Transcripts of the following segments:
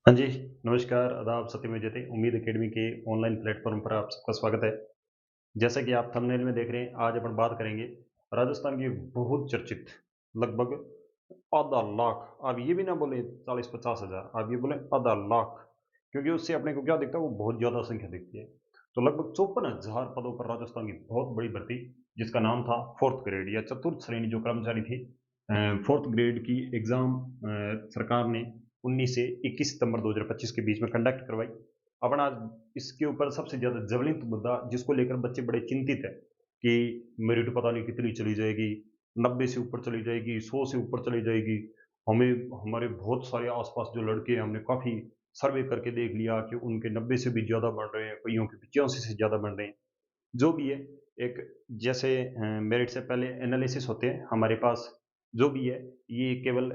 हाँ जी, नमस्कार, आदाब, सत्यमेव जयते। उम्मीद अकेडमी के ऑनलाइन प्लेटफ़ॉर्म पर आप सबका स्वागत है। जैसा कि आप थंबनेल में देख रहे हैं, आज अपन बात करेंगे राजस्थान की बहुत चर्चित लगभग आधा लाख, आप ये भी ना बोलें 40-50 हज़ार, आप ये बोलें आधा लाख, क्योंकि उससे अपने को क्या दिखता है, वो बहुत ज़्यादा संख्या दिखती है। तो लगभग 54,000 पदों पर राजस्थान की बहुत बड़ी भर्ती, जिसका नाम था 4th ग्रेड या चतुर्थ श्रेणी जो कर्मचारी थे 4th ग्रेड की एग्ज़ाम सरकार ने 19 से 21 सितंबर 2025 के बीच में कंडक्ट करवाई। अपन आज इसके ऊपर सबसे ज़्यादा ज्वलंत मुद्दा जिसको लेकर बच्चे बड़े चिंतित हैं कि मेरिट पता नहीं कितनी चली जाएगी, 90 से ऊपर चली जाएगी, 100 से ऊपर चली जाएगी। हमें हमारे बहुत सारे आस-पास जो लड़के हैं, हमने काफ़ी सर्वे करके देख लिया कि उनके 90 से भी ज़्यादा बढ़ रहे हैं, कइयों के 85 से ज़्यादा बढ़ रहे हैं। जो भी है, एक जैसे मेरिट से पहले एनालिसिस होते हैं हमारे पास, जो भी है, ये केवल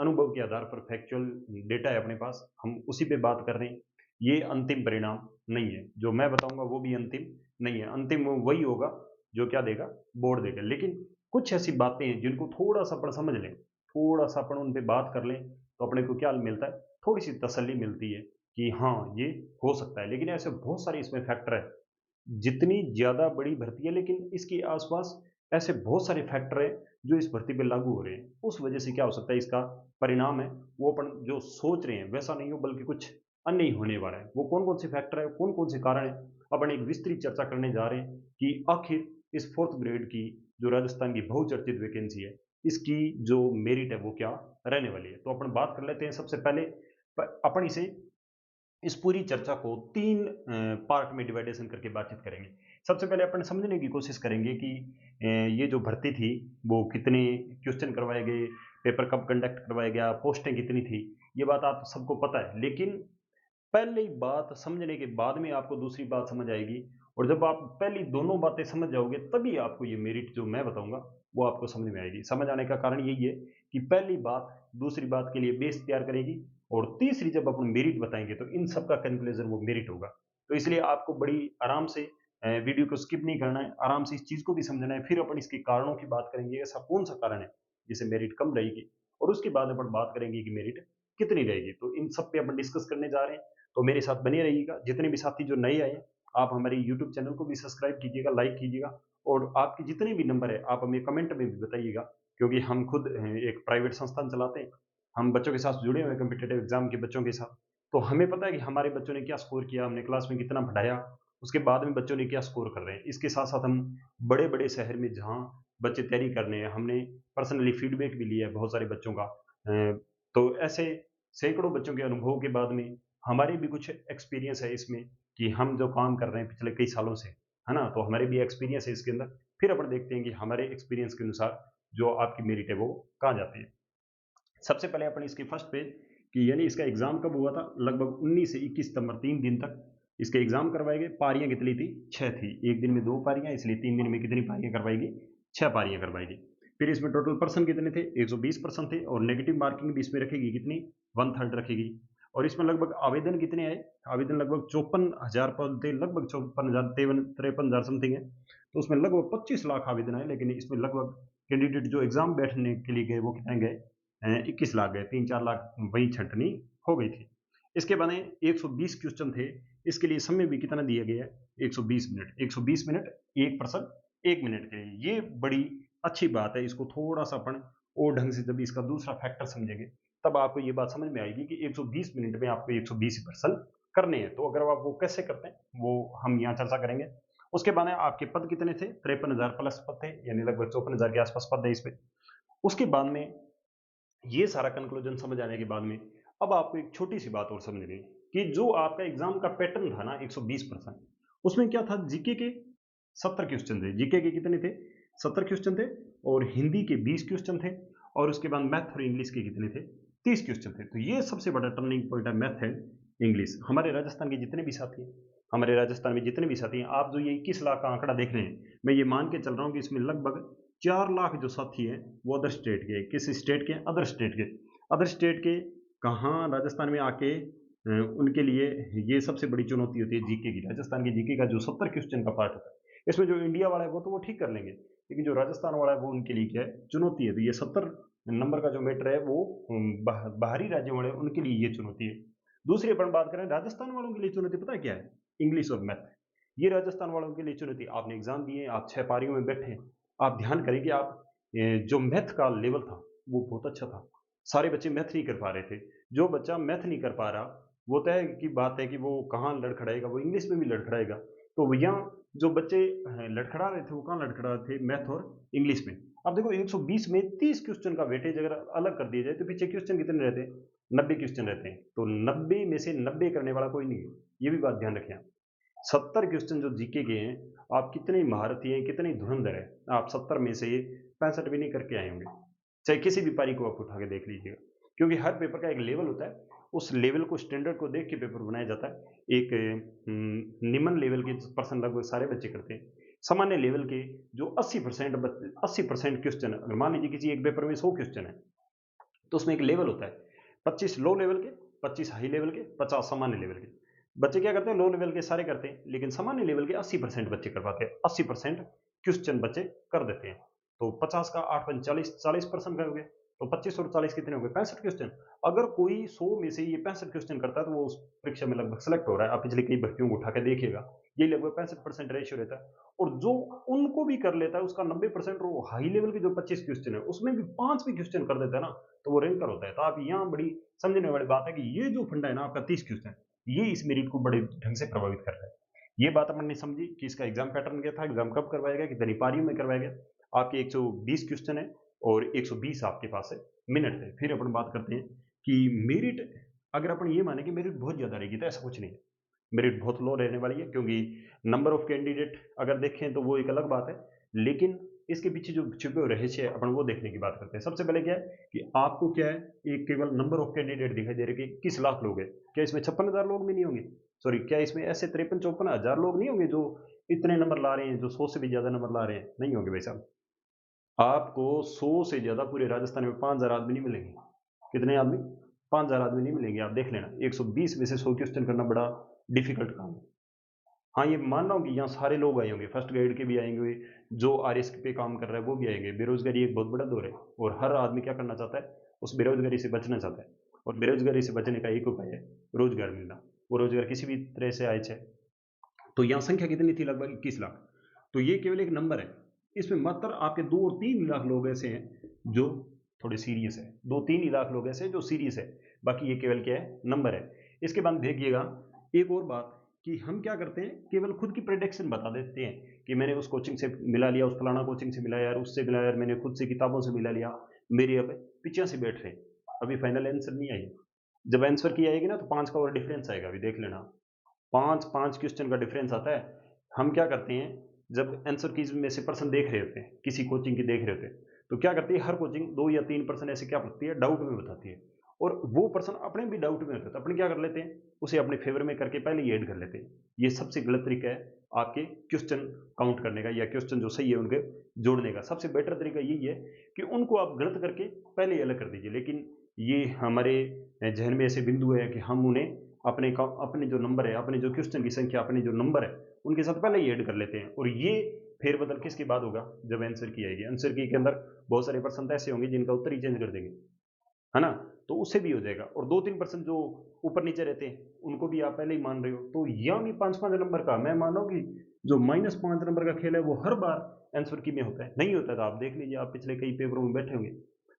अनुभव के आधार पर फैक्चुअल डेटा है अपने पास, हम उसी पे बात कर रहे हैं। ये अंतिम परिणाम नहीं है, जो मैं बताऊँगा वो भी अंतिम नहीं है, अंतिम वो वही होगा जो क्या देगा, बोर्ड देगा। लेकिन कुछ ऐसी बातें हैं जिनको थोड़ा-सा अपन समझ लें, थोड़ा-सा अपन उन पे बात कर लें, तो अपने को क्या मिलता है, थोड़ी-सी तसल्ली मिलती है कि हाँ, ये हो सकता है। लेकिन ऐसे बहुत सारे इसमें फैक्टर हैं जितनी ज़्यादा बड़ी भर्ती है लेकिन इसके आस-पास ऐसे बहुत सारे फैक्टर हैं जो इस भर्ती पे लागू हो रहे हैं। उस वजह से क्या हो सकता है इसका परिणाम है वो अपन जो सोच रहे हैं वैसा नहीं हो बल्कि कुछ अन्य ही होने वाला है। वो कौन-कौन से फैक्टर है, कौन-कौन से कारण हैं, अपन एक विस्तृत चर्चा करने जा रहे हैं कि आखिर इस 4th ग्रेड की जो राजस्थान की बहुचर्चित वैकेंसी है, इसकी जो मेरिट है वो क्या रहने वाली है। तो अपन बात कर लेते हैं सबसे पहले प अपन इसे इस पूरी चर्चा को 3 पार्ट में डिवाइडेशन करके बातचीत करेंगे। सबसे पहले अपन समझने की कोशिश करेंगे कि ये जो भर्ती थी, वो कितने क्वेश्चन करवाए गए, पेपर कब कंडक्ट करवाया गया, पोस्टें कितनी थी, ये बात आप सबको पता है। लेकिन पहली बात समझने के बाद में आपको दूसरी बात समझ आएगी और जब आप पहली दोनों बातें समझ जाओगे तभी आपको ये मेरिट जो मैं बताऊंगा वो आपको समझ में आएगी। समझ आने का कारण यही है कि पहली बात दूसरी बात के लिए बेस तैयार करेगी और तीसरी जब अपन मेरिट बताएंगे तो इन सब का कंक्लूजन वो मेरिट होगा। तो इसलिए आपको बड़ी आराम से वीडियो को स्किप नहीं करना है, आराम से इस चीज को भी समझना है, फिर अपन इसके कारणों की बात करेंगे, ऐसा कौन सा कारण है जिसे मेरिट कम रहेगी और उसके बाद अपन बात करेंगे कि मेरिट कितनी रहेगी। तो इन सब पे अपन डिस्कस करने जा रहे हैं, तो मेरे साथ बने रहिएगा। जितने भी साथी जो नए आए हैं, आप हमारे यूट्यूब चैनल को भी सब्सक्राइब कीजिएगा, लाइक कीजिएगा और आपके जितने भी नंबर है, आप हमें कमेंट में भी बताइएगा क्योंकि हम खुद एक प्राइवेट संस्थान चलाते हैं। हम बच्चों के साथ जुड़े हुए हैं, कॉम्पिटिटिव एग्ज़ाम के बच्चों के साथ। तो हमें पता है कि हमारे बच्चों ने क्या स्कोर किया, हमने क्लास में कितना पढ़ाया, उसके बाद में बच्चों ने क्या स्कोर कर रहे हैं। इसके साथ-साथ हम बड़े-बड़े शहर में जहाँ बच्चे तैयारी कर रहे हैं, हमने पर्सनली फीडबैक भी लिया है बहुत सारे बच्चों का। तो ऐसे सैकड़ों बच्चों के अनुभवों के बाद में हमारे भी कुछ एक्सपीरियंस है इसमें कि हम जो काम कर रहे हैं पिछले कई सालों से, है ना? तो हमारे भी एक्सपीरियंस है इसके अंदर। फिर अपन देखते हैं कि हमारे एक्सपीरियंस के अनुसार जो आपकी मेरिट है वो कहाँ जाती है। सबसे पहले अपन इसके फर्स्ट पे कि यानी इसका एग्ज़ाम कब हुआ था? लगभग 19 से 21 सितंबर 3 दिन तक इसके एग्ज़ाम करवाए गए। पारियाँ कितनी थी? 6 थी। 1 दिन में 2 पारियाँ इसलिए 3 दिन में कितनी पारियाँ करवाई गई? 6 पारियाँ करवाई गई। फिर इसमें टोटल पर्सन कितने थे? 120 पर्सन थे और नेगेटिव मार्किंग भी इसमें रखेगी कितनी? 1/3 रखेगी। और इसमें लगभग आवेदन कितने आए? आवेदन लगभग 54,000 पद थे, लगभग 54,000 53,000 समथिंग है। तो उसमें लगभग 25 लाख आवेदन आए, लेकिन इसमें लगभग कैंडिडेट जो एग्ज़ाम बैठने के लिए गए वो कितने गए? 21 लाख गए, 3-4 लाख वहीं छँटनी हो गई थी। इसके बने 120 क्वेश्चन थे, इसके लिए समय भी कितना दिया गया है? 120 मिनट। 120 मिनट 1 पर्सन 1 मिनट के लिए। ये बड़ी अच्छी बात है, इसको थोड़ा-सा अपन और ढंग से जब इसका दूसरा फैक्टर समझेंगे, तब आपको ये बात समझ में आएगी कि 120 मिनट में आपको 120 ही पर्सन करने हैं। तो अगर आप वो कैसे करते हैं, वो हम यहाँ चर्चा करेंगे। उसके बाद में आपके पद कितने थे? 53,000 प्लस पद थे, यानी लगभग 54,000 के आस-पास पद है इसमें। उसके बाद में ये सारा कंक्लूजन समझ आने के बाद में अब आपको एक छोटी-सी बात और समझनी है कि जो आपका एग्ज़ाम का पैटर्न था ना 120% उसमें क्या था जीके के 70 क्वेश्चन थे। जीके के कितने थे? 70 क्वेश्चन थे और हिंदी के 20 क्वेश्चन थे और उसके बाद मैथ और इंग्लिश के कितने थे? 30 क्वेश्चन थे। तो ये सबसे बड़ा टर्निंग पॉइंट है मैथ एंड इंग्लिश। हमारे राजस्थान के जितने भी साथी हैं हमारे राजस्थान में जितने भी साथी हैं, आप जो ये 21 लाख का आंकड़ा देख रहे हैं, मैं ये मान के चल रहा हूँ कि इसमें लगभग 4 लाख जो साथी हैं, वो अदर स्टेट के। किस स्टेट के? अदर स्टेट के। अदर स्टेट के कहाँ राजस्थान में आके उनके लिए ये सबसे बड़ी चुनौती होती है जीके की। राजस्थान के जीके का जो 70 क्वेश्चन का पार्ट होता है, इसमें जो इंडिया वाला है वो तो वो ठीक कर लेंगे, लेकिन जो राजस्थान वाला है वो उनके लिए क्या है? चुनौती है। तो ये 70 नंबर का जो मैटर है वो बाहरी राज्यों वाले उनके लिए ये चुनौती है। दूसरी अपन बात करें राजस्थान वालों के लिए चुनौती पता है क्या है? इंग्लिश और मैथ। ये राजस्थान वालों के लिए चुनौती। आपने एग्जाम दिए, आप 6 पारियों में बैठे हैं। आप ध्यान करें कि आप जो मैथ का लेवल था वो बहुत अच्छा था। सारे बच्चे मैथ नहीं कर पा रहे थे। जो बच्चा मैथ नहीं कर पा रहा, वो तय की बात है कि वो कहाँ लड़खड़ाएगा, वो इंग्लिश में भी लड़खड़ाएगा। तो यहाँ जो बच्चे लड़खड़ा रहे थे वो कहाँ लड़खड़ा रहे थे? मैथ और इंग्लिश में। अब देखो 120 में 30 क्वेश्चन का वेटेज अगर अलग कर दिया जाए तो पीछे क्वेश्चन कितने रहते हैं? 90 क्वेश्चन रहते हैं। तो 90 में से 90 करने वाला कोई नहीं है। ये भी बात ध्यान रखें आप। 70 क्वेश्चन जो जीके के हैं, आप कितने महारथी हैं, कितने धुरंधर हैं, आप 70 में से 65 भी नहीं करके आए होंगे। चाहे किसी भी पारी को आप उठा के देख लीजिएगा। क्योंकि हर पेपर का एक लेवल होता है, उस लेवल को, स्टैंडर्ड को देख के पेपर बनाया जाता है। एक निम्न लेवल के पर्सन लगभग सारे बच्चे करते हैं। सामान्य लेवल के जो 80% क्वेश्चन, अगर मान लीजिए किसी एक पेपर में 100 क्वेश्चन है, तो उसमें एक लेवल होता है। 25 लो लेवल के, 25 हाई लेवल के, 50 सामान्य लेवल के। बच्चे क्या करते हैं? लो लेवल के सारे करते हैं, लेकिन सामान्य लेवल के 80% बच्चे कर पाते हैं। 80% क्वेश्चन बच्चे कर देते हैं। तो 50 का 8 पंच 40% कर गए। तो 25 और 40 कितने हो गए? 65 क्वेश्चन। अगर कोई 100 में से ये 65 क्वेश्चन करता है तो वो उस परीक्षा में लगभग सेलेक्ट हो रहा है। आप पिछले कई भर्तियों को उठा के देखिएगा, ये लगभग 65% रेशियो रहता है। और जो उनको भी कर लेता है उसका 90%, वो हाई लेवल के जो 25 क्वेश्चन है उसमें भी 5 भी क्वेश्चन कर देता है ना, तो वो रैंकर होता है। तो आप यहाँ बड़ी समझने वाली बात है कि ये जो फंडा है ना आपका 30 क्वेश्चन, ये इस मेरिट को बड़े ढंग से प्रभावित कर रहा है। ये बात अपन ने समझी कि इसका एग्जाम पैटर्न क्या था, एग्जाम कब करवाया गया, कितनी पारियों में करवाया गया। आपके 120 क्वेश्चन है और 120 आपके पास है मिनट है। फिर अपन बात करते हैं कि मेरिट, अगर अपन ये माने कि मेरिट बहुत ज्यादा रहेगी, तो ऐसा कुछ नहीं है। मेरिट बहुत लो रहने वाली है, क्योंकि नंबर ऑफ कैंडिडेट अगर देखें तो वो एक अलग बात है, लेकिन इसके पीछे जो छुपे हुए रहस्य है अपन वो देखने की बात करते हैं। सबसे पहले क्या है कि आपको क्या है, एक केवल नंबर ऑफ कैंडिडेट दिखाई दे रहे कि किस लाख लोग हैं। क्या इसमें 56,000 लोग भी नहीं होंगे? सॉरी, क्या इसमें ऐसे 53-54 हजार लोग नहीं होंगे जो इतने नंबर ला रहे हैं, जो 100 से भी ज्यादा नंबर ला रहे हैं? नहीं होंगे भाई साहब। आपको 100 से ज्यादा पूरे राजस्थान में 5,000 आदमी नहीं मिलेंगे। कितने आदमी? 5,000 आदमी नहीं मिलेंगे। आप देख लेना, 120 में से 100 क्वेश्चन करना बड़ा डिफिकल्ट काम है। हाँ, ये मान रहा हूँ कि यहाँ सारे लोग आए होंगे, फर्स्ट ग्रेड के भी आएंगे, जो आरएस पे काम कर रहा है वो भी आएंगे। बेरोजगारी एक बहुत बड़ा दौर है, और हर आदमी क्या करना चाहता है? उस बेरोजगारी से बचना चाहता है। और बेरोजगारी से बचने का एक उपाय है रोजगार मिलना। वो रोजगार किसी भी तरह से आए चाहे। तो यहाँ संख्या कितनी थी? लगभग 21 लाख। तो ये केवल एक नंबर है। इसमें मात्र आपके 2 और 3 लाख लोग ऐसे हैं जो थोड़े सीरियस है। 2-3 ही लाख लोग ऐसे हैं जो सीरियस है। बाकी ये केवल क्या है? नंबर है। इसके बाद देखिएगा एक और बात, कि हम क्या करते हैं, केवल खुद की प्रेडिक्शन बता देते हैं कि मैंने उस कोचिंग से मिला लिया, उस फलाना कोचिंग से मिला यार, उससे मिला यार, मैंने खुद से किताबों से मिला लिया, मेरे अब पीछे से बैठ रहे हैं। अभी फाइनल आंसर नहीं आई। जब आंसर की आएगी ना तो 5 का और डिफरेंस आएगा, अभी देख लेना। 5-5 क्वेश्चन का डिफरेंस आता है। हम क्या करते हैं, जब आंसर कीज में से पर्सन देख रहे होते हैं, किसी कोचिंग की देख रहे होते हैं, तो क्या करती है हर कोचिंग 2 या 3 पर्सन ऐसे क्या करती है, डाउट में बताती है। और वो पर्सन अपने भी डाउट में होता है, तो अपने क्या कर लेते हैं, उसे अपने फेवर में करके पहले ही ऐड कर लेते हैं। ये सबसे गलत तरीका है आपके क्वेश्चन काउंट करने का, या क्वेश्चन जो सही है उनके जोड़ने का। सबसे बेटर तरीका यही है कि उनको आप गलत करके पहले ही अलग कर दीजिए। लेकिन ये हमारे जहन में ऐसे बिंदु है कि हम उन्हें अपने जो नंबर है, अपने जो क्वेश्चन की संख्या, अपने जो नंबर है, उनके साथ पहले ही ऐड कर लेते हैं। और ये फेरबदल किसके बाद होगा? जब आंसर की आएगी। आंसर की के अंदर बहुत सारे पर्सन ऐसे होंगे जिनका उत्तर ही चेंज कर देंगे, है ना? तो उससे भी हो जाएगा। और 2-3% जो ऊपर नीचे रहते हैं उनको भी आप पहले ही मान रहे हो। तो यहाँ भी 5-5 नंबर का, मैं मान रहा हूँ कि जो -5 नंबर का खेल है वो हर बार आंसर की में होता है। नहीं होता था, आप देख लीजिए, आप पिछले कई पेपरों में बैठे होंगे,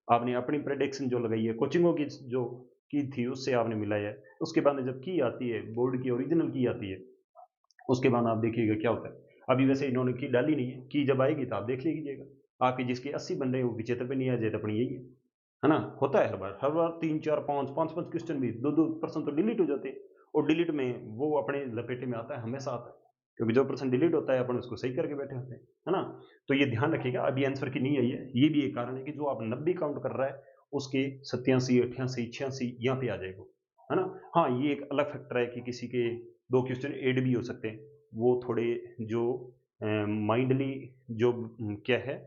आपने अपनी प्रेडिक्शन जो लगाई है, कोचिंगों की जो की थी उससे आपने मिलाया है। उसके बाद में जब की आती है, बोर्ड की ओरिजिनल की आती है, उसके बाद आप देखिएगा क्या होता है। अभी वैसे इन्होंने की डाली नहीं है, की जब आएगी तो आप देख लीजिएगा। आपके जिसके 80 बन रहे हैं वो 75 पे नहीं आ जाए तो अपनी यही है ना? होता है हर बार 3-4-5 क्वेश्चन भी 2-2% तो डिलीट हो जाते हैं। और डिलीट में वो अपने लपेटे में आता है, हमेशा आता है, क्योंकि जो पर्सन डिलीट होता है अपन उसको सही करके बैठे होते हैं, है ना? तो ये ध्यान रखिएगा, अभी आंसर की नहीं आई है। ये भी एक कारण है कि जो आप 90 काउंट कर रहा है उसके 87, 88, 86 यहाँ पे आ जाएगा, है ना? हाँ, ये एक अलग फैक्टर है कि किसी के 2 क्वेश्चन ऐड भी हो सकते हैं। वो थोड़े जो माइंडली जो क्या है,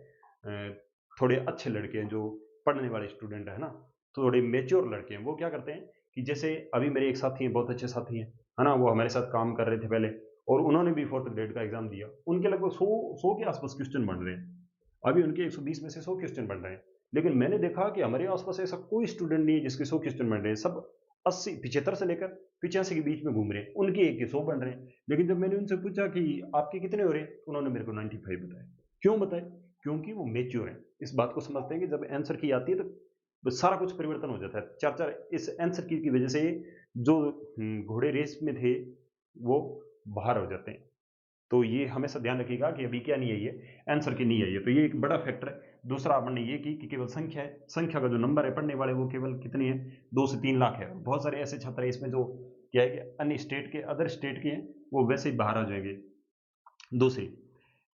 थोड़े अच्छे लड़के हैं, जो पढ़ने वाले स्टूडेंट है ना, थोड़े मेच्योर लड़के हैं, वो क्या करते हैं कि जैसे अभी मेरे एक साथी हैं, बहुत अच्छे साथी हैं, है ना? वो हमारे साथ काम कर रहे थे पहले, और उन्होंने भी 4th ग्रेड का एग्जाम दिया। उनके लगभग 100 के आसपास क्वेश्चन बन रहे हैं। अभी उनके 120 में से 100 क्वेश्चन बन रहे हैं। लेकिन मैंने देखा कि हमारे आसपास ऐसा कोई स्टूडेंट नहीं है जिसके 100 क्वेश्चन बन रहे हैं। सब 75 से लेकर 85 के बीच में घूम रहे हैं, उनके 1 के 100 बन रहे हैं। लेकिन जब मैंने उनसे पूछा कि आपके कितने हो रहे हैं, तो उन्होंने मेरे को 95 बताया। क्यों बताए? क्योंकि वो मैच्योर हैं, इस बात को समझते हैं कि जब आंसर की आती है तो सारा कुछ परिवर्तन हो जाता है। 4-4 इस आंसर की वजह से जो घोड़े रेस में थे, वो बाहर हो जाते हैं। तो ये हमेशा ध्यान रखिएगा कि अभी क्या नहीं आई है, आंसर की नहीं आई है, तो ये एक बड़ा फैक्टर है। दूसरा आपने ये की कि केवल संख्या है, संख्या का जो नंबर है पढ़ने वाले वो केवल कितनी है, 2 से 3 लाख है। बहुत सारे ऐसे छात्र हैं इसमें जो क्या है कि अन्य स्टेट के, अदर स्टेट के हैं, वो वैसे ही बाहर आ जाएंगे। दूसरी,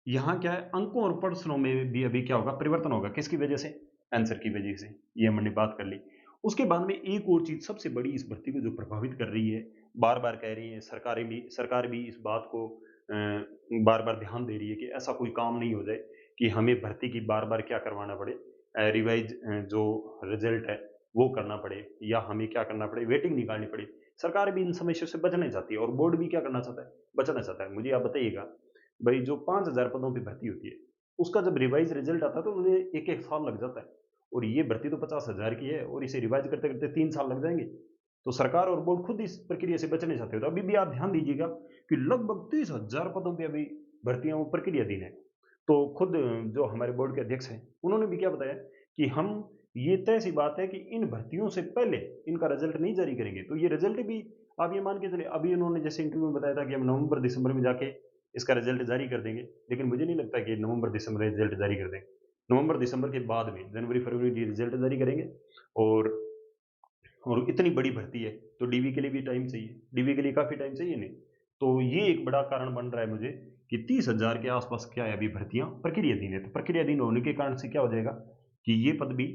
यहाँ क्या है, अंकों और प्रश्नों में भी अभी क्या होगा, परिवर्तन होगा। किसकी वजह से? आंसर की वजह से। ये हमने बात कर ली। उसके बाद में एक और चीज सबसे बड़ी इस भर्ती को जो प्रभावित कर रही है, बार बार कह रही है सरकार भी इस बात को बार बार ध्यान दे रही है कि ऐसा कोई काम नहीं हो जाए कि हमें भर्ती की बार बार क्या करवाना पड़े, रिवाइज जो रिजल्ट है वो करना पड़े, या हमें क्या करना पड़े, वेटिंग निकालनी पड़े। सरकार भी इन समस्या से बचना चाहती है और बोर्ड भी क्या करना चाहता है, बचना चाहता है। मुझे आप बताइएगा, भाई जो 5000 पदों पे भर्ती होती है, उसका जब रिवाइज रिजल्ट आता है तो उन्हें एक एक साल लग जाता है, और ये भर्ती तो 50,000 की है और इसे रिवाइज करते करते 3 साल लग जाएंगे। तो सरकार और बोर्ड खुद इस प्रक्रिया से बचने चाहते हो। तो अभी भी आप ध्यान दीजिएगा कि लगभग 30,000 पदों पे अभी भर्तियां वो प्रक्रियाधीन है। तो खुद जो हमारे बोर्ड के अध्यक्ष हैं, उन्होंने भी क्या बताया कि हम, ये तय सी बात है कि इन भर्तियों से पहले इनका रिजल्ट नहीं जारी करेंगे। तो ये रिजल्ट भी आप ये मान के चले, अभी इन्होंने जैसे इंटरव्यू में बताया था कि हम नवंबर दिसंबर में जाके इसका रिजल्ट जारी कर देंगे, लेकिन मुझे नहीं लगता कि नवंबर दिसंबर में रिजल्ट जारी कर देंगे। नवंबर दिसंबर के बाद में जनवरी फरवरी में रिजल्ट जारी करेंगे। और इतनी बड़ी भर्ती है तो डीवी के लिए भी टाइम चाहिए, डीवी के लिए काफी टाइम चाहिए नहीं। तो ये एक बड़ा कारण बन रहा है मुझे कि 30,000 के आसपास क्या है अभी भर्तियां प्रक्रियाधीन है। तो प्रक्रियाधीन होने के कारण से क्या हो जाएगा कि ये पद भी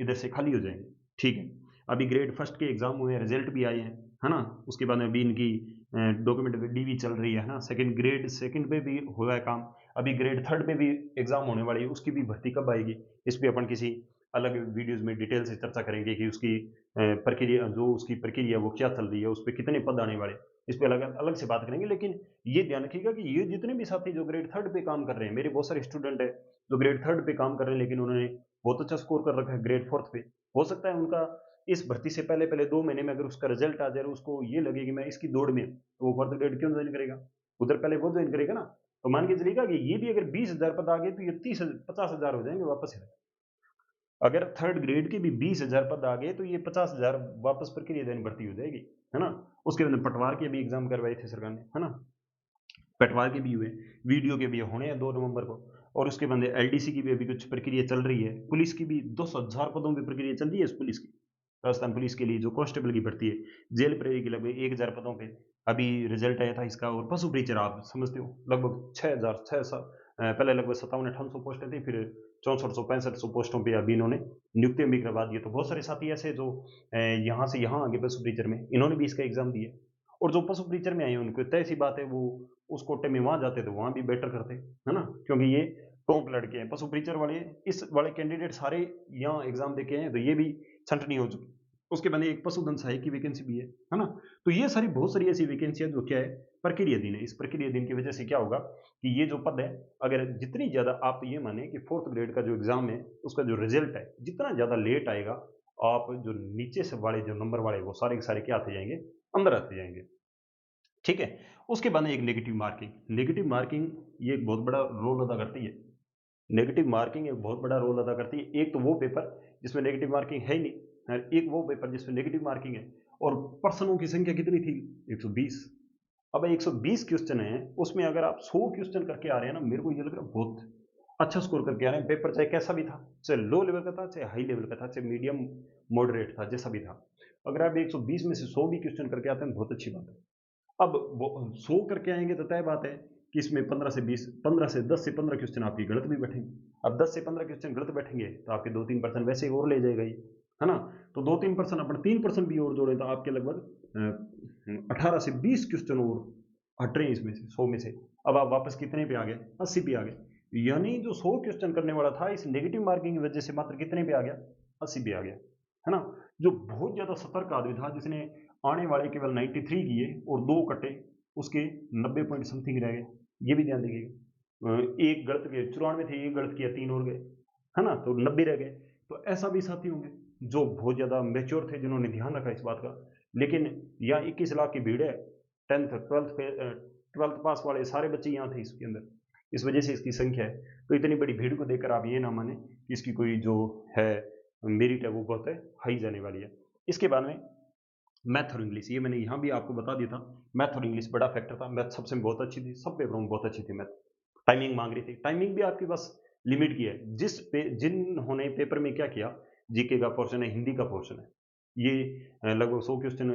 इधर से खाली हो जाएंगे। ठीक है, अभी ग्रेड फर्स्ट के एग्जाम हुए हैं, रिजल्ट भी आए हैं, है ना। उसके बाद में अभी इनकी डॉक्यूमेंट डीवी चल रही है ना। सेकंड ग्रेड सेकंड पे भी हुआ है काम। अभी ग्रेड थर्ड पे भी एग्जाम होने वाली है, उसकी भी भर्ती कब आएगी, इस पे अपन किसी अलग वीडियोज में डिटेल से चर्चा करेंगे कि उसकी प्रक्रिया, जो उसकी प्रक्रिया वो क्या चल रही है, उस पर कितने पद आने वाले, इस पे अलग अलग से बात करेंगे। लेकिन ये ध्यान रखिएगा कि ये जितने भी साथी जो ग्रेड थर्ड पे काम कर रहे हैं, मेरे बहुत सारे स्टूडेंट है जो ग्रेड थर्ड पे काम कर रहे हैं, लेकिन उन्होंने बहुत अच्छा स्कोर कर रखा है ग्रेड फोर्थ पे। हो सकता है उनका इस भर्ती से पहले पहले 2 महीने में अगर उसका रिजल्ट आ जाए, उसको ये लगे कि मैं इसकी दौड़ में, तो वो फर्दर ग्रेड क्यों ज्वाइन करेगा, उधर पहले वो ज्वाइन करेगा ना। तो मान के चलिएगा कि ये भी अगर 20,000 पद आ गए तो ये 50,000 हो जाएंगे वापस। अगर थर्ड ग्रेड के भी 20,000 पद आ गए तो ये 50,000 वापस प्रक्रियाधीन भर्ती हो जाएगी, है ना। उसके बाद पटवार के भी एग्जाम करवाए थे सरकार ने, है ना। पटवार के भी हुए, वीडियो के भी होने हैं 2 नवंबर को। और उसके बाद एलडीसी की भी अभी कुछ प्रक्रिया चल रही है। पुलिस की भी 200,000 पदों की प्रक्रिया चल रही है इस पुलिस की, राजस्थान पुलिस के लिए जो कांस्टेबल की भर्ती है। जेल प्रहरी की लगभग 1,000 पदों पे अभी रिजल्ट आया था इसका। और पशु प्रीचर आप समझते हो लगभग 6,000 पहले लगभग 57-58 पोस्टें थी, फिर 64-65 पोस्टों पे अभी इन्होंने नियुक्तियां भी करवा दी है। तो बहुत सारे साथी ऐसे जो यहाँ से यहाँ आगे पशु प्रीचर में, इन्होंने भी इसका एग्जाम दिया। और जो पशु प्रीचर में आए हैं उनको तय सी बात है, वो उस कोटे में वहां जाते तो वहां भी बेटर करते, है ना। क्योंकि ये टॉप लड़के हैं पशु प्रीचर वाले, इस वाले कैंडिडेट सारे यहाँ एग्जाम देके हैं, तो ये भी छंटनी हो चुकी। उसके बाद एक पशुधन सहायक की वैकेंसी भी है ना। तो ये सारी बहुत सारी ऐसी वैकेंसी है जो क्या है, प्रक्रियाधीन है। इस प्रक्रियाधीन की वजह से क्या होगा कि ये जो पद है, अगर जितनी ज्यादा आप ये माने कि फोर्थ ग्रेड का जो एग्जाम है उसका जो रिजल्ट है जितना ज्यादा लेट आएगा, आप जो नीचे से वाले जो नंबर वाले वो सारे के सारे क्या आते जाएंगे, अंदर आते जाएंगे। ठीक है। उसके बाद एक नेगेटिव मार्किंग, नेगेटिव मार्किंग ये एक बहुत बड़ा रोल अदा करती है। नेगेटिव मार्किंग एक बहुत बड़ा रोल अदा करती है। एक तो वो पेपर जिसमें नेगेटिव मार्किंग है ही नहीं, एक वो पेपर जिसमें नेगेटिव मार्किंग है। और प्रश्नों की संख्या कितनी थी, 120। अब 120 क्वेश्चन है, उसमें अगर आप 100 क्वेश्चन करके आ रहे हैं ना, मेरे को ये लग रहा है बहुत अच्छा स्कोर करके आ रहे हैं। पेपर चाहे कैसा भी था, चाहे लो लेवल का था, चाहे हाई लेवल का था, चाहे मीडियम मॉडरेट था, जैसा भी था, अगर आप 120 में से 100 भी क्वेश्चन करके आते हैं बहुत अच्छी बात है। अब वो 100 करके आएंगे तो तय बात है कि इसमें 10 से 15 क्वेश्चन आपकी गलत भी बैठेंगे। अब 10 से 15 क्वेश्चन गलत बैठेंगे तो आपके 2-3% वैसे ही और ले जाएगा ये, है ना। तो 2-3% अपन 3% भी और जोड़े तो आपके लगभग 18 से 20 क्वेश्चन और हट रहे हैं इसमें से, 100 में से। अब आप वापस कितने पे आ गए, 80 पे आ गए। यानी जो 100 क्वेश्चन करने वाला था, इस नेगेटिव मार्किंग की वजह से मात्र कितने पे आ गया, 80 पे आ गया, है ना। जो बहुत ज्यादा सतर्क आदमी था, जिसने आने वाले केवल 93 किए और 2 कटे, उसके 90 पॉइंट समथिंग रह गए। ये भी ध्यान दीजिएगा, एक गलत किया, 94 थे, एक गलत किया, 3 और गए, है ना, तो 90 रह गए। तो ऐसा भी साथी होंगे जो बहुत ज्यादा मेच्योर थे, जिन्होंने ध्यान रखा इस बात का लेकिन यहाँ 21 लाख की भीड़ है, 10th 12th पास वाले सारे बच्चे यहाँ थे इसके अंदर, इस वजह से इसकी संख्या है। तो इतनी बड़ी भीड़ को देखकर आप ये ना माने कि इसकी कोई जो है मेरिट है वो बहुत है हाई जाने वाली है। इसके बाद में मैथ और इंग्लिश, ये मैंने यहाँ भी आपको बता दिया था, मैथ और इंग्लिश बड़ा फैक्टर था। मैथ सबसे बहुत अच्छी थी, सब पेपरों में बहुत अच्छी थी मैथ। टाइमिंग मांग रही थी, टाइमिंग भी आपके पास लिमिट की है। जिन्होंने पेपर में क्या किया, जीके का पोर्शन है, हिंदी का पोर्शन है, ये लगभग 100 क्वेश्चन,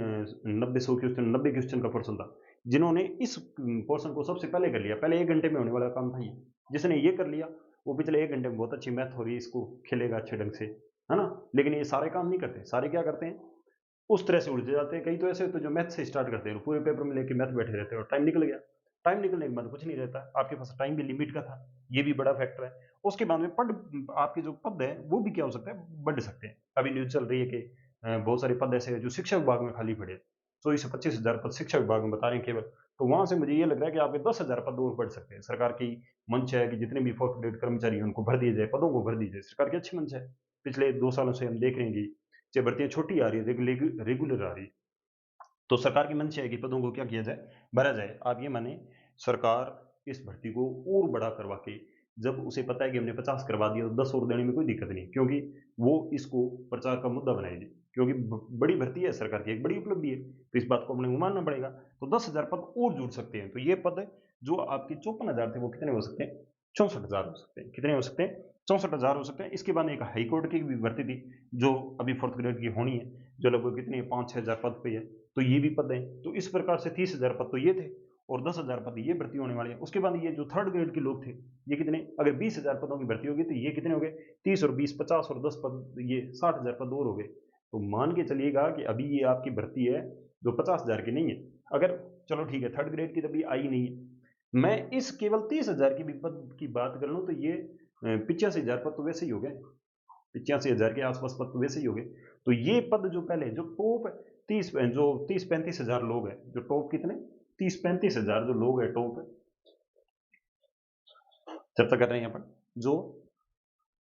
90 क्वेश्चन का पोर्शन था। जिन्होंने इस पोर्शन को सबसे पहले कर लिया, पहले 1 घंटे में होने वाला काम था ये, जिसने ये कर लिया वो पिछले 1 घंटे में बहुत अच्छी मैथ हो रही है, इसको खेलेगा अच्छे ढंग से, है ना। लेकिन ये सारे काम नहीं करते, सारे क्या करते हैं, उस तरह से उलझे जाते हैं। कई तो ऐसे होते हैं जो मैथ से स्टार्ट करते हैं, पूरे पेपर में लेके मैथ बैठे रहते हैं और टाइम निकल गया। टाइम निकलने के बाद कुछ नहीं रहता, आपके पास टाइम भी लिमिट का था, ये भी बड़ा फैक्टर है। उसके बाद में आपके जो पद है वो भी क्या हो सकता है, बढ़ सकते हैं। अभी न्यूज चल रही है कि बहुत सारे पद ऐसे हैं जो शिक्षा विभाग में खाली पड़े, 24 से 25 हज़ार पद शिक्षा विभाग में बता रहे हैं केवल। तो वहां से मुझे ये लग रहा है कि आपके 10 हज़ार पद और बढ़ सकते हैं। सरकार की मंच है कि जितने भी फोर्थ ग्रेड कर्मचारी हैं उनको भर दिया जाए, पदों को भर दिया जाए, सरकार की अच्छी मंच है। पिछले 2 सालों से हम देख रहे हैं कि चाहे भर्तियां छोटी आ रही है, रेगुलर आ रही है, तो सरकार की मंशा है कि पदों को क्या किया जाए, भरा जाए। आप ये माने सरकार इस भर्ती को और बड़ा करवा के, जब उसे पता है कि हमने 50 करवा दिया तो 10 और देने में कोई दिक्कत नहीं, क्योंकि वो इसको प्रचार का मुद्दा बनाएगी, क्योंकि बड़ी भर्ती है सरकार की, एक बड़ी उपलब्धि है, तो इस बात को अपने को मानना पड़ेगा। तो 10 हज़ार पद और जुड़ सकते हैं। तो ये पद जो आपके 54 हज़ार थे वो कितने हो सकते हैं, 64 हज़ार हो सकते हैं। कितने हो सकते हैं, 64 हज़ार हो सकते हैं। इसके बाद एक हाईकोर्ट की भी भर्ती थी जो अभी 4th ग्रेड की होनी है, जो लगभग कितनी 5-6 हज़ार पद पे है, तो ये भी पद हैं। तो इस प्रकार से 30 हज़ार पद तो ये थे और 10 हज़ार पद ये भर्ती होने वाले हैं। उसके बाद ये जो 3rd ग्रेड के लोग थे, ये कितने, अगर 20 हज़ार पदों की भर्ती होगी तो ये कितने हो गए, 30 और 20 50 और 10 पद, ये 60 हज़ार पद और हो गए। तो मान के चलिएगा कि अभी ये आपकी भर्ती है जो 50 हज़ार की नहीं है। अगर चलो ठीक है 3rd ग्रेड की तो अभी आई नहीं है, मैं इस केवल 30 हज़ार की भी पद की बात कर लूँ तो ये 85 हज़ार पद तो वैसे ही हो गए, 85 हज़ार के आसपास पद तो वैसे ही हो गए। तो ये पद जो पहले जो टॉप 30-35 हज़ार लोग हैं, जो टॉप कितने 30-35 हज़ार जो लोग हैं टॉप, चर्चा कर रहे हैं यहाँ पर, जो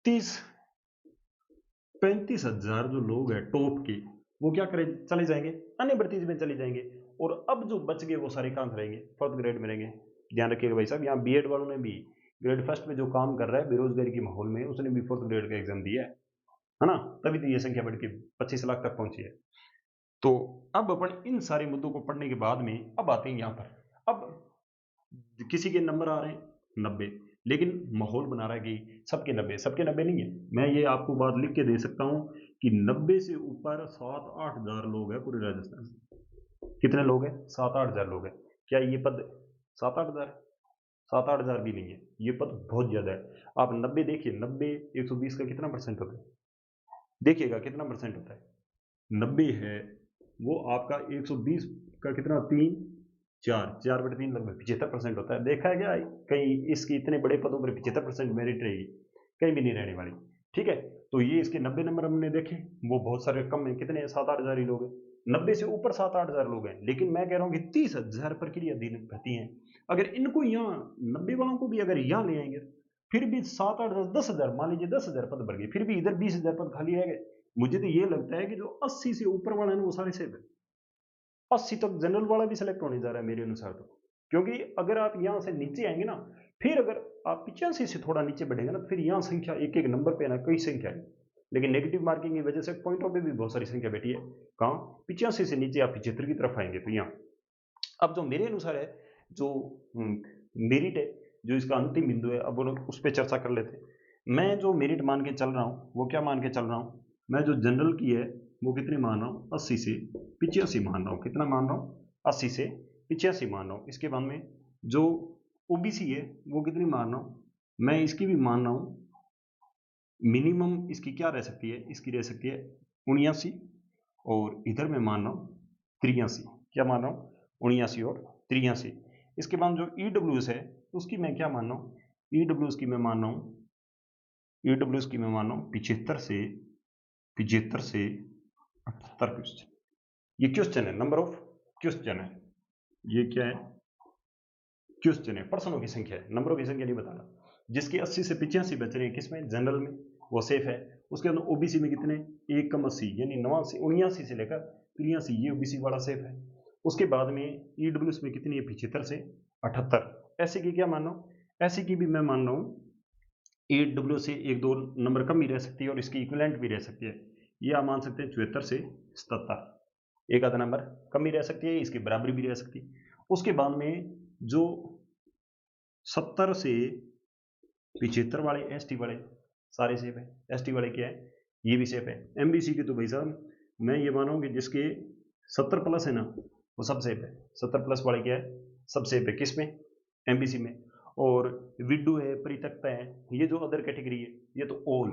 30-35 हज़ार जो लोग हैं टॉप के, वो क्या करें, चले जाएंगे अन्य भर्ती में चले जाएंगे, और अब जो बच गए वो सारे कहाँ रहेंगे, 4th ग्रेड में रहेंगे। ध्यान रखिएगा भाई साहब, यहाँ बीएड वालों ने भी ग्रेड फर्स्ट में जो काम कर रहा है बेरोजगारी के माहौल में, उसने भी 4th ग्रेड का एग्जाम दिया है ना, तभी तो ये संख्या बढ़ के 25 लाख तक पहुंची है। तो अब अपन इन सारे मुद्दों को पढ़ने के बाद में अब आते हैं यहाँ पर। अब किसी के नंबर आ रहे हैं 90, लेकिन माहौल बना रहा है कि सबके 90, सबके 90 नहीं है। मैं ये आपको बात लिख के दे सकता हूँ कि 90 से ऊपर 7-8 हज़ार लोग हैं पूरे राजस्थान में। कितने लोग हैं, 7-8 हज़ार लोग हैं। क्या ये पद 7-8 हज़ार, 7-8 हज़ार भी नहीं है, ये पद बहुत ज्यादा है। आप 90 देखिए, 90 120 का कितना परसेंट होता है, देखिएगा कितना परसेंट होता है, 90 है वो आपका 120 का कितना, 4/3 लगभग 75% होता है। देखा है क्या कहीं इसकी इतने बड़े पदों पर 75% मेरिट रहेगी, कहीं भी नहीं रहने वाली। ठीक है, तो ये इसके 90 नंबर हमने देखे, वो बहुत सारे कम है, कितने 7-8 हज़ार ही लोग हैं। 90 से ऊपर 7-8 हज़ार लोग हैं, लेकिन मैं कह रहा हूँ कि 30 हज़ार प्रक्रिया दिन भर्ती हैं। अगर इनको यहाँ 90 वालों को भी अगर यहाँ ले आएंगे, फिर भी 7-8 10 हज़ार, मान लीजिए 10 हज़ार पद भर गए, फिर भी इधर 20 हज़ार पद खाली रह गए। मुझे तो ये लगता है कि जो 80 से ऊपर वाला है ना वो सारे सेफ है। 80 तक जनरल वाला भी सिलेक्ट होने जा रहा है मेरे अनुसार तो, क्योंकि अगर आप यहाँ से नीचे आएंगे ना, फिर अगर आप 85 से थोड़ा नीचे बढ़ेंगे ना, फिर यहाँ संख्या एक एक नंबर पे ना कई संख्या है, लेकिन नेगेटिव मार्किंग की वजह से पॉइंटों पे भी बहुत सारी संख्या बैठी है। कहाँ 85 से नीचे आप 75 की तरफ आएंगे तो यहाँ, अब जो मेरे अनुसार है, जो मेरिट है, जो इसका अंतिम बिंदु है, अब वो लोग उस पर चर्चा कर लेते हैं। मैं जो मेरिट मान के चल रहा हूँ वो क्या मान के चल रहा हूँ, मैं जो जनरल की है वो कितनी मान रहा हूँ, 80 से 85 मान रहा हूँ। कितना मान रहा हूँ, 80 से 85 मान रहा हूँ। इसके बाद में जो ओबीसी है वो कितनी मान रहा हूँ, मैं इसकी भी मान रहा हूँ, मिनिमम इसकी क्या रह सकती है, इसकी रह सकती है 79, और इधर मैं मान रहा हूँ 83। क्या मान रहा हूँ, 79 और 83। इसके बाद जो ईडब्ल्यूएस है उसकी मैं क्या मान रहा हूँ, ईडब्ल्यूएस की मैं मान रहा हूँ, ईडब्ल्यूएस की मैं मान रहा हूँ 75 से 78 क्वेश्चन। ये क्वेश्चन है, नंबर ऑफ क्वेश्चन है, ये क्या है, क्वेश्चन है, प्रश्नों की संख्या है, नंबरों की संख्या नहीं बता रहा। जिसके 80 से 85 बच रहे हैं किसमें, जनरल में, वो सेफ है। उसके अंदर ओबीसी में कितने, 1 कम 80 यानी 89 से लेकर 83 ये ओबीसी वाला सेफ है। उसके बाद में ईडब्ल्यूएस में कितनी है, 75 से 78। ऐसे की क्या मान रहा हूँ, ऐसे की भी मैं मान रहा हूँ ईडब्ल्यू से एक दो नंबर कम भी रह सकती है और इसकी इक्विवेलेंट भी रह सकती है। ये आप मान सकते हैं 74 से 77, एक आधा नंबर कम भी रह सकती है, इसके बराबरी भी रह सकती है। उसके बाद में जो 70 से 75 वाले एसटी वाले सारे सेफ है। एसटी वाले क्या है, ये भी सेफ है। एमबीसी के तो भाई साहब मैं ये मानूँ कि जिसके 70 प्लस है ना वो सब सेफ है। 70 प्लस वाले क्या है, सब सेफ है। किस में, एमबीसी में। और विडो है, परित्यक्ता है, ये जो अदर कैटेगरी है ये तो ऑल,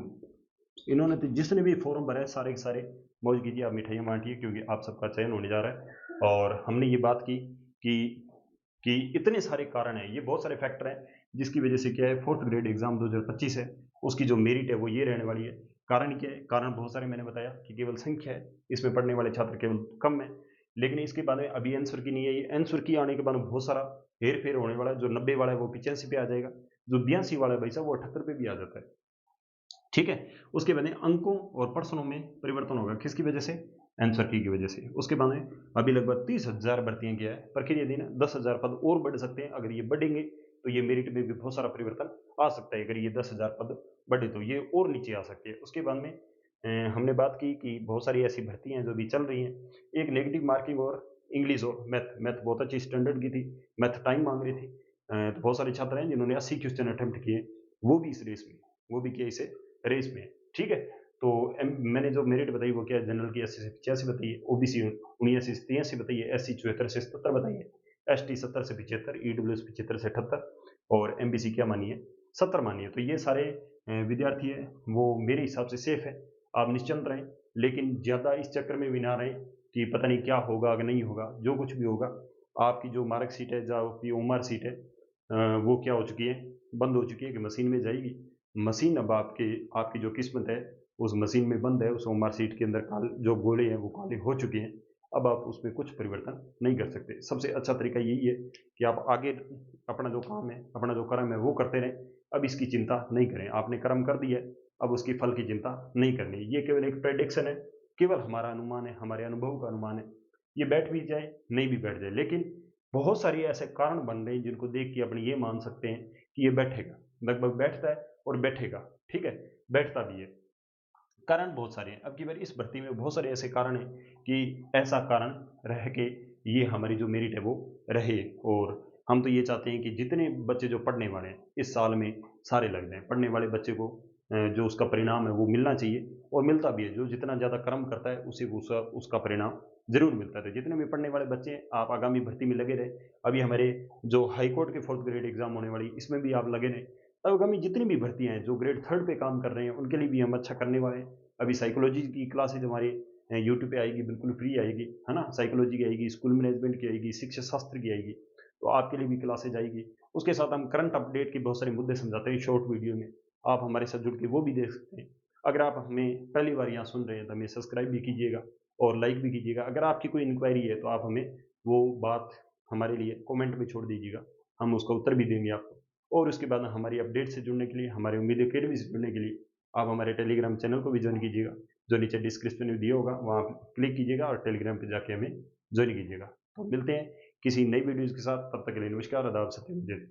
इन्होंने तो जिसने भी फॉर्म भरा है सारे के सारे मौज कीजिए, आप मिठाइयाँ बांटिए क्योंकि आप सबका चयन होने जा रहा है। और हमने ये बात की कि कि इतने सारे कारण हैं, ये बहुत सारे फैक्टर हैं जिसकी वजह से क्या है, फोर्थ ग्रेड एग्जाम 2025 है उसकी जो मेरिट है वो ये रहने वाली है। कारण क्या है, कारण बहुत सारे मैंने बताया कि केवल संख्या है, इसमें पढ़ने वाले छात्र केवल कम है। लेकिन इसके बाद में अभी आंसर की नहीं है, ये आंसर की आने के बाद में बहुत सारा हेर फेर होने वाला है। जो 90 वाला है वो 85 पे आ जाएगा, जो 82 वाला है भाई साहब वो 78 पे भी आ जाता है। ठीक है। उसके बाद में अंकों और प्रश्नों में परिवर्तन होगा, किसकी वजह से, आंसर की वजह से। उसके बाद में अभी लगभग 30,000 भर्तियां क्या है, प्रक्रिया दिन 10,000 पद और बढ़ सकते हैं। अगर ये बढ़ेंगे तो ये मेरिट में भी बहुत सारा परिवर्तन आ सकता है। अगर ये 10,000 पद बढ़े तो ये और नीचे आ सकते हैं। उसके बाद में हमने बात की कि बहुत सारी ऐसी भर्तियां हैं जो भी चल रही हैं। एक नेगेटिव मार्किंग और इंग्लिश और मैथ, मैथ बहुत अच्छी स्टैंडर्ड की थी, मैथ टाइम मांग रही थी। तो बहुत सारे छात्र हैं जिन्होंने 80 क्वेश्चन अटेम्प्ट किए, वो भी इस रेस में, वो भी क्या इसे रेस में। ठीक है। तो मैंने जो मेरिट बताई वो क्या है, जनरल की 80 से 85 बताई है, ओबीसी 79 से 83 बताई है, एससी 74 से 77 बताई है, एसटी 70 से 75, ईडब्ल्यूएस 75 से 78 और एमबीसी क्या मानी है, 70 मानी है। तो ये सारे विद्यार्थी है वो मेरे हिसाब से सेफ है, आप निश्चिंत रहें। लेकिन ज़्यादा इस चक्कर में भी ना रहें कि पता नहीं क्या होगा अगर नहीं होगा। जो कुछ भी होगा, आपकी जो मार्कशीट है, जो आपकी ओमार सीट है वो क्या हो चुकी है, बंद हो चुकी है कि मशीन में जाएगी। मशीन अब आपकी जो किस्मत है उस मशीन में बंद है। उस ओमार सीट के अंदर जो गोले हैं वो काले हो चुके हैं। अब आप उसमें कुछ परिवर्तन नहीं कर सकते। सबसे अच्छा तरीका यही है कि आप आगे अपना जो काम है, अपना जो कर्म है वो करते रहें। अब इसकी चिंता नहीं करें, आपने कर्म कर दिया है, अब उसकी फल की चिंता नहीं करनी। ये केवल एक प्रेडिक्शन है, केवल हमारा अनुमान है, हमारे अनुभव का अनुमान है। ये बैठ भी जाए, नहीं भी बैठ जाए, लेकिन बहुत सारी ऐसे कारण बन रहे हैं जिनको देख के अपने ये मान सकते हैं कि ये बैठेगा। लगभग बैठता है और बैठेगा। ठीक है, बैठता भी है। कारण बहुत सारे हैं। अब की बार इस भर्ती में बहुत सारे ऐसे कारण हैं कि ऐसा कारण रह के ये हमारी जो मेरिट है वो रहे। और हम तो ये चाहते हैं कि जितने बच्चे जो पढ़ने वाले हैं इस साल में सारे लग जाएं। पढ़ने वाले बच्चे को जो उसका परिणाम है वो मिलना चाहिए और मिलता भी है। जो जितना ज़्यादा कर्म करता है उसे उसका परिणाम जरूर मिलता है। तो जितने भी पढ़ने वाले बच्चे हैं आप आगामी भर्ती में लगे रहे। अभी हमारे जो हाईकोर्ट के फोर्थ ग्रेड एग्जाम होने वाली, इसमें भी आप लगे रहे। आगामी जितनी भी भर्तियां हैं जो ग्रेड 3 पे काम कर रहे हैं उनके लिए भी हम अच्छा करने वाले हैं। अभी साइकोलॉजी की क्लासेज हमारे यूट्यूब पे आएगी, बिल्कुल फ्री आएगी, है ना। साइकोलॉजी की आएगी, स्कूल मैनेजमेंट की आएगी, शिक्षा शास्त्र की आएगी, तो आपके लिए भी क्लासेज आएगी। उसके साथ हम करंट अपडेट के बहुत सारे मुद्दे समझाते हैं शॉर्ट वीडियो में, आप हमारे साथ जुड़ के वो भी देख सकते हैं। अगर आप हमें पहली बार यहाँ सुन रहे हैं तो हमें सब्सक्राइब भी कीजिएगा और लाइक भी कीजिएगा। अगर आपकी कोई इंक्वायरी है तो आप हमें वो बात हमारे लिए कमेंट में छोड़ दीजिएगा, हम उसका उत्तर भी देंगे आपको। और उसके बाद हमारी अपडेट से जुड़ने के लिए, हमारे उम्मीद अकेडमी से जुड़ने के लिए आप हमारे टेलीग्राम चैनल को भी ज्वाइन कीजिएगा, जो नीचे डिस्क्रिप्शन में दिया होगा वहाँ क्लिक कीजिएगा और टेलीग्राम पे जाके हमें ज्वाइन कीजिएगा। तो मिलते हैं किसी नई वीडियोज़ के साथ, तब तक के लिए नमस्कार, आदाब, सत्यम, जय।